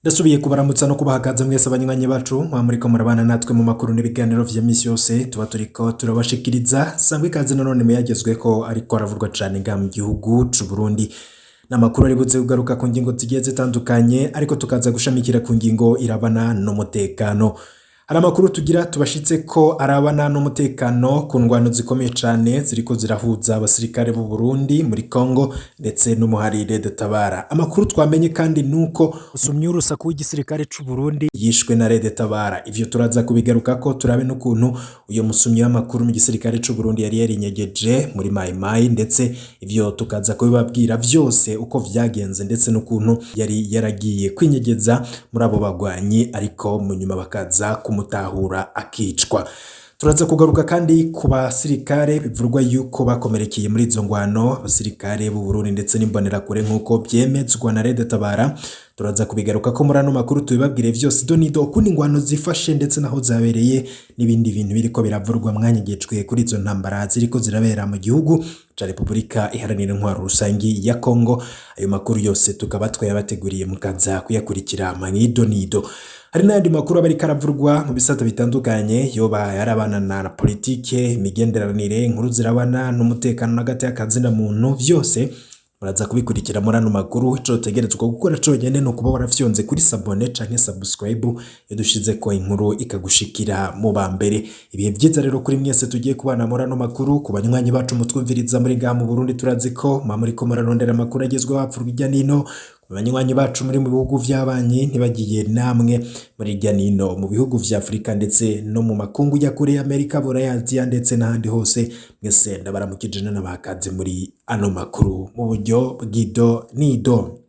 Ndasubiye kubaramutsa no kubahakaza mwese abanywanyi bacu muriko murabana natwe mu makuru n'ibiganiro vya misi yose tuba turiko turabashikiriza sangwe ikaze nanone muyagezweko ariko aravurwa cane nga mu gihugu c'u Burundi n'amakuru ari buze kugaruka ku ngingo zigiye zitandukanye ariko tukaza gushamikira ku ngingo irabana n'umutekano. Hari amakuru tugira tubashitse ko arabana n'umutekano ku ngwano zikomeye cane ziriko zirahuza abasirikare b'u Burundi muri Congo ndetse n'umuharire Tabara. Amakuru twamenye kandi nuko usumye urusaku w'igisirikare c'u Burundi yishwe na Rede Tabara. Ivyo turaza kubigaruka ko turabe n'ukuntu uyo musumyi w'amakuru mu gisirikare c'u Burundi yari yarinyegeje muri Mai Mai, ndetse ivyo tukaza kubibabwira vyose uko vyagenze ndetse n'ukuntu yari yaragiye kwinyegeza muri abo bagwanyi ariko mu nyuma bakaza kumutahura akicwa. Turaza kugaruka kandi ku basirikare bivurwa yuko bakomerekeye muri izo ngwano, abasirikare b'u Burundi ndetse n'imbonerakure nk'uko vyemezwa na Rede Tabara. Turaza kubigaruka ko muri ano makuru tubibabwire vyose donido ukundi ingwano zifashe ndetse naho zabereye n'ibindi bintu biriko biravurwa mwanyegejwe kuri izo ntambara ziriko zirabera mu gihugu ca Repubulika Iharanira Intwaro Rusangi ya Congo. Ayo makuru yose tukaba twayabateguriye mukaza kuyakurikira mwidonido. Hari n'ayandi makuru aba ariko aravurwa mu bisata bitandukanye yoba yarabana na politike, imigenderanire, inkuru zirabana n'umutekano n'agati y'akazina muntu, vyose muraza kubikurikira muri ano makuru. Ico utegerezwa gukora conyene no kuba warafyonze kuri sabone canke subscribe yadushize ko inkuru ikagushikira mu bambere. Ibihe vyiza rero kuri mwese tugiye kubana muri ano makuru. Ku banywanyi bacu mutwumviriza muri ngaha mu Burundi turazi ko muriko murarondera amakuru agezweho hapfurwa irya nino. Abanywanyi bacu muri mu bihugu vy'abanyi ntibagiye namwe muri irya nino mu bihugu vya Afrika ndetse no mu makungu ya kure Amerika, Buraya, Aziya ndetse n'ahandi hose, mwese ndabaramukije n'abakaze muri ano makuru mu buryo bw'ido nido.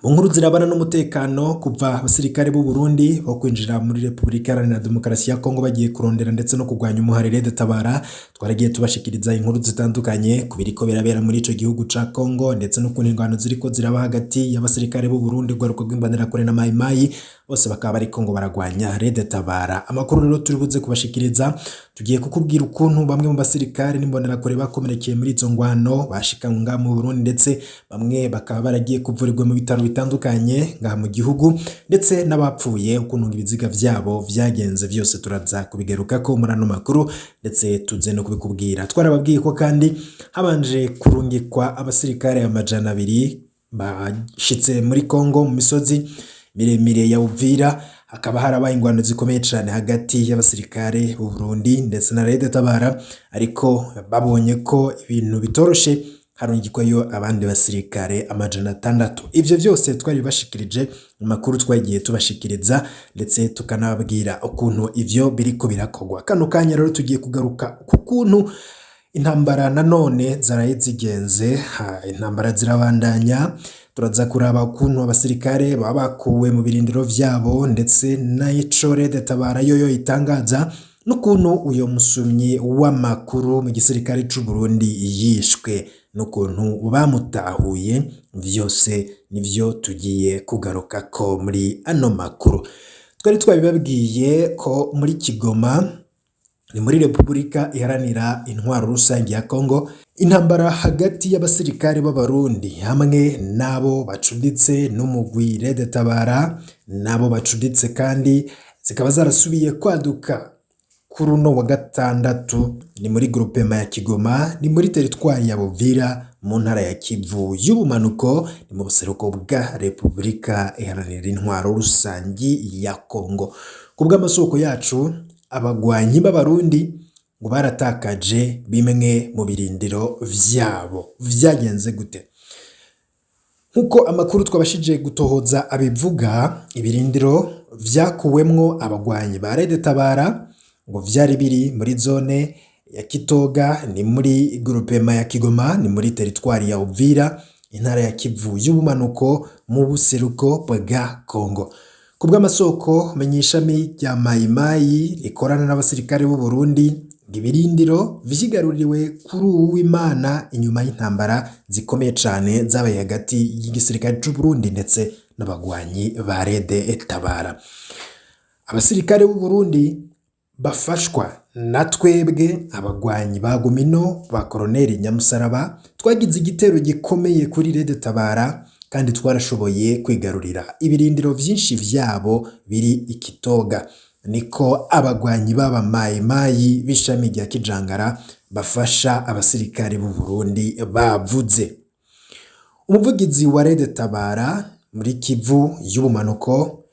Mu nkuru zirabana n'umutekano, kuva abasirikare b'u Burundi bo kwinjira muri Repubulika Iharanira Demokarasi ya Kongo bagiye kurondera ndetse no kurwanya umuharire Tabara, twaragiye tubashikiriza inkuru zitandukanye ku biriko birabera muri ico gihugu ca Kongo ndetse no ku ngwano ziriko ziraba hagati y'abasirikare b'u Burundi rwaruko rw'imbonerakure na Mai Mai, bose bakaba bariko ngo baragwanya Rede Tabara. Amakuru rero turi buze kubashikiriza, tugiye kukubwira ukuntu bamwe mu basirikare n'imbonerakure bakomerekeye muri izo ngwano bashikanywe ngaha mu Burundi, ndetse bamwe bakaba baragiye kuvurirwa mu bitaro bitandukanye ngaha mu gihugu, ndetse n'abapfuye ukuntu ibiziga vyabo vyagenze vyose turaza kubigaruka ko muri ano makuru, ndetse tuze no kubikubwira. Twarababwiye ko kandi habanje kurungikwa abasirikare 200 bashitse muri Congo mu misozi miremire ya Uvira, hakaba harabaye ingwano zikomeye cyane hagati y'abasirikare b'u Burundi ndetse na Rede Tabara, ariko babonye ko ibintu bitoroshe harungikwayo abandi basirikare 600. Ivyo vyose twari bashikirije mu makuru twagiye tubashikiriza, ndetse tukanababwira ukuntu ivyo biriko birakogwa. Kano kanya rero tugiye kugaruka ku kuntu intambara nanone zaraye zigenze. Intambara zirabandanya, turaza kuraba ukuntu abasirikare baba bakuwe mu birindiro vyabo ndetse n'ico Rede Tabara yoyo itangaza, n'ukuntu uyo musumyi w'amakuru mu gisirikare c'u Burundi yishwe n'ukuntu bamutahuye. Vyose nivyo tugiye kugaruka ko muri ano makuru. Twari twabibabwiye ko muri Kigoma ni muri Repubulika Iharanira Intwaro Rusangi ya Congo, intambara hagati y'abasirikare b'Abarundi hamwe nabo bacuditse n'umugwi Rede Tabara nabo bacuditse kandi zikaba zarasubiye kwaduka kuri uno wa gatandatu. Ni muri groupement ya Kigoma, ni muri teritwari ya Buvira mu ntara ya Kivu y'ubumanuko, ni mu buseruko bwa Repubulika Iharanira Intwaro Rusangi ya Congo. Kubw'amasoko yacu, abagwanyi b'Abarundi ngo baratakaje bimwe mu birindiro vyabo. Vyagenze gute? Nkuko amakuru twabashije gutohoza abivuga, ibirindiro vyakuwemwo abagwanyi ba Rede Tabara ngo vyari biri muri zone ya Kitoga, ni muri groupement ya Kigoma, ni muri teritwari ya Uvira, intara ya Kivu y'ubumanuko mu buseruko bwa Congo. Kubw'amasoko menyishami rya Mai Mai rikorana n'abasirikare b'u Burundi, ibirindiro vyigaruriwe kuri Uwimana inyuma y'intambara zikomeye cane zabaye hagati y'igisirikare c'u Burundi ndetse n'abagwanyi ba Rede Tabara. Abasirikare b'u Burundi bafashwa na twebwe abagwanyi ba Gumino ba Colonel Nyamusaraba twagize igitero gikomeye kuri Rede Tabara kandi twarashoboye kwigarurira ibirindiro vyinshi vyabo biri ikitoga. Niko abagwanyi b'aba mayimayi b'ishami rya Kijangara bafasha abasirikare b'u Burundi bavuze. Umuvugizi wa Red Tabara muri Kivu y'ubumanuko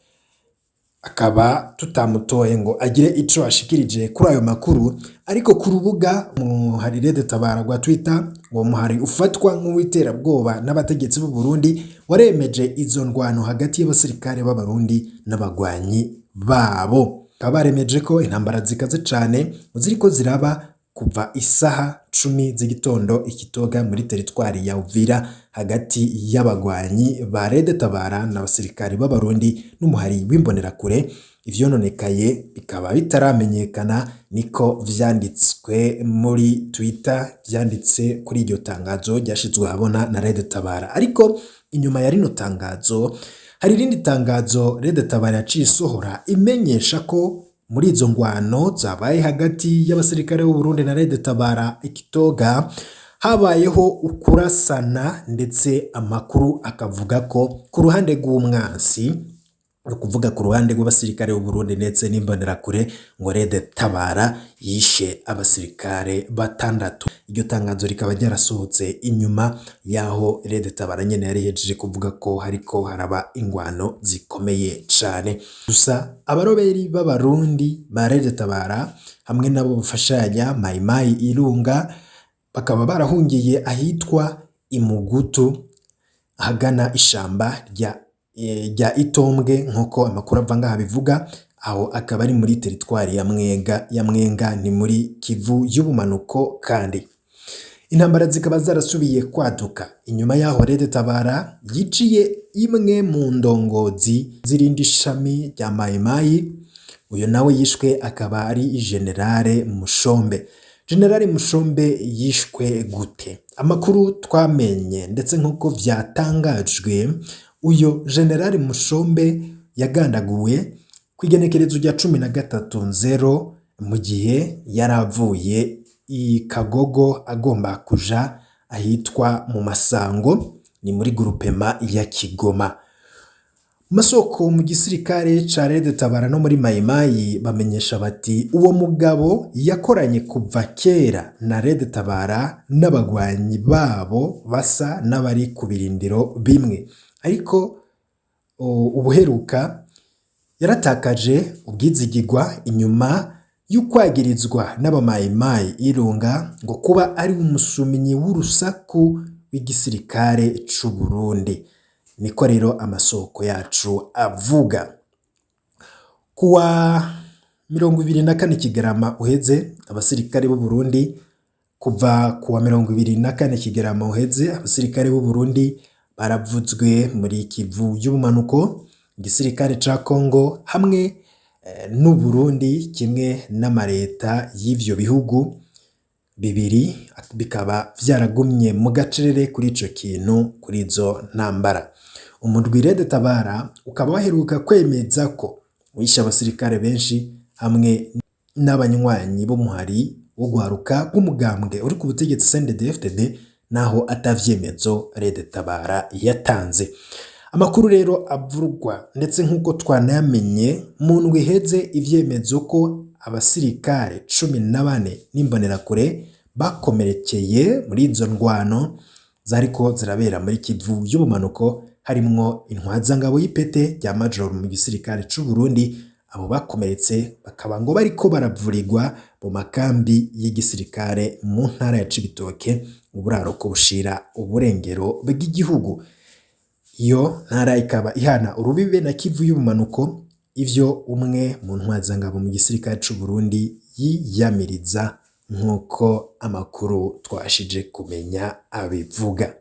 akaba tutamutoye ngo agire ico ashikirije kuri ayo makuru, ariko ku rubuga muhari Red Tabara rwa Twitter ngo muhari ufatwa nk'uwiterabwoba n'abategetsi b'u Burundi waremeje izo ndwano hagati y'abasirikare b'abarundi n'abagwanyi babo. Kabaremeje ko intambara zikaze cane ziriko ziraba kuva isaha 10 z'igitondo ikitoga muri teritwari ya Uvira hagati y'abagwanyi ba Red Tabara n'abasirikare b'abarundi n'umuhari w'imbonerakure. Ivyononekaye bikaba bitaramenyekana, niko vyanditswe muri Twitter, vyanditse kuri iryo tangazo ryashizwe habona na Red Tabara. Ariko inyuma ya rino tangazo hari irindi tangazo Red Tabara yaciye isohora imenyesha ko muri izo ngwano zabaye hagati y'abasirikare b'u Burundi na Red Tabara ikitoga habayeho ukurasana, ndetse amakuru akavuga ko ku ruhande rw'umwansi, ukuvuga ku ruhande rw'abasirikare b'u Burundi ndetse n'imbonerakure, ngo Red Tabara yishe abasirikare 6. Iryo tangazo rikaba ryarasohotse inyuma yaho Red Tabara nyene yari hejeje kuvuga ko hariko haraba ingwano zikomeye cane. Gusa abaroberi b'abarundi ba Red Tabara hamwe nabo bafashanya Mayimayi Irunga bakaba barahungiye ahitwa Imugutu ahagana ishamba rya Itombwe nk'uko amakuru ava ngaha bivuga, aho akaba ari muri teritwari ya Mwenga ni muri Kivu y'ubumanuko. Kandi intambara zikaba zarasubiye kwaduka inyuma yaho Red Tabara yiciye imwe mu ndongozi zirindi shami rya Mayimayi. Uyo nawe yishwe akaba ari Generale Mushombe. Generale Mushombe yishwe gute? Amakuru twamenye ndetse nk'uko vyatangajwe, uyo Generale Mushombe yagandaguwe kwigenekerezo rya 13/0 mu gihe yaravuye i Kagogo agomba kuja ahitwa mu Masango, ni muri groupement ya Kigoma. Masoko mu gisirikare ca Red Tabara no muri Mayimayi bamenyesha bati uwo mugabo yakoranye kuva kera na Red Tabara n'abagwanyi babo basa n'abari ku birindiro bimwe, ariko ubuheruka yaratakaje ubwizigirwa inyuma y'ukwagirizwa n'abamayimayi Irunga ngo kuba ari umusumyi w'urusaku w'igisirikare c'u Burundi. Niko rero amasoko yacu avuga. Kuwa 24 Kigarama uheze abasirikare b'u Burundi, kuva kuwa 24 Kigarama uheze abasirikare b'u Burundi baravuzwe muri Kivu y'ubumanuko, igisirikare ca Kongo hamwe n'u Burundi kimwe n'amareta y'ivyo bihugu bibiri bikaba vyaragumye mu gacerere kuri ico kintu, kuri izo ntambara. Umurwi Red Tabara ukaba waheruka kwemeza ko wishe abasirikare benshi hamwe n'abanywanyi b'umuhari wo guharuka bw'umugambwe uri ku butegetsi CNDD-FDD, naho atavyemezo Red Tabara yatanze. Amakuru rero avurwa ndetse nk'uko twanayamenye mu ndwi iheze ivyemezo ko abasirikare 14 n'imbonerakure bakomerekeye muri izo ndwano zariko zirabera muri Kivu y'ubumanuko, harimwo intwazangabo y'ipete rya Major mu gisirikare c'u Burundi. Abo bakomeretse bakaba ngo bariko baravurirwa mu makambi y'igisirikare mu ntara ya Cibitoke, uburaruko bushira uburengero bw'igihugu. Iyo ntara ikaba ihana urubibe na Kivu y'ubumanuko, ivyo umwe mu ntwazangabo mu gisirikare c'u Burundi yiyamiriza nk'uko amakuru twashije kumenya abivuga.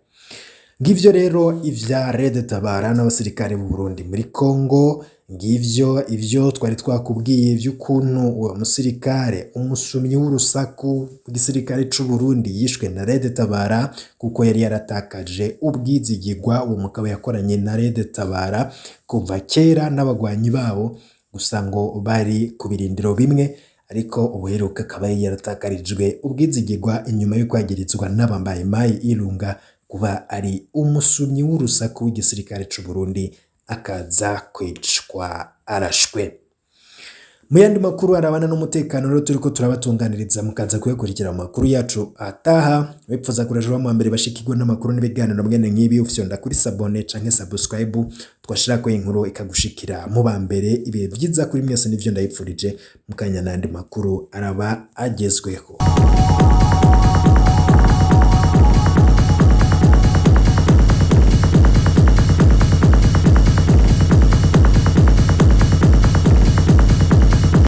Ngivyo rero ivya Red Tabara n'abasirikare b'u Burundi muri Kongo, ngivyo ivyo twari twakubwiye vy'ukuntu uwo musirikare umusumyi w'urusaku w'igisirikare c'u Burundi yishwe na Red Tabara kuko yari yaratakaje ubwizigirwa. Uwo mugabo yakoranye na Red Tabara kuva kera n'abagwanyi babo, gusa ngo bari ku birindiro bimwe, ariko ubuheruka akaba yaratakarijwe ubwizigirwa inyuma yo kwagirizwa n'abamayimayi Irunga kuba ari umusumyi w'urusaku w'igisirikare c'u Burundi akaza kwicwa arashwe. Mu yandi makuru arabana n'umutekano rero turiko turabatunganiriza mukaza kuyakurikira mu makuru yacu ataha. Wipfuza kuraje wa mbere bashikirwa n'amakuru n'ibiganiro mwene nk'ibi ufyonda kuri sabone canke subscribe twashirako inkuru ikagushikira mu bambere. Ibihe vyiza kuri mwese nivyo ndayipfurije mukanya nandi makuru araba agezweho.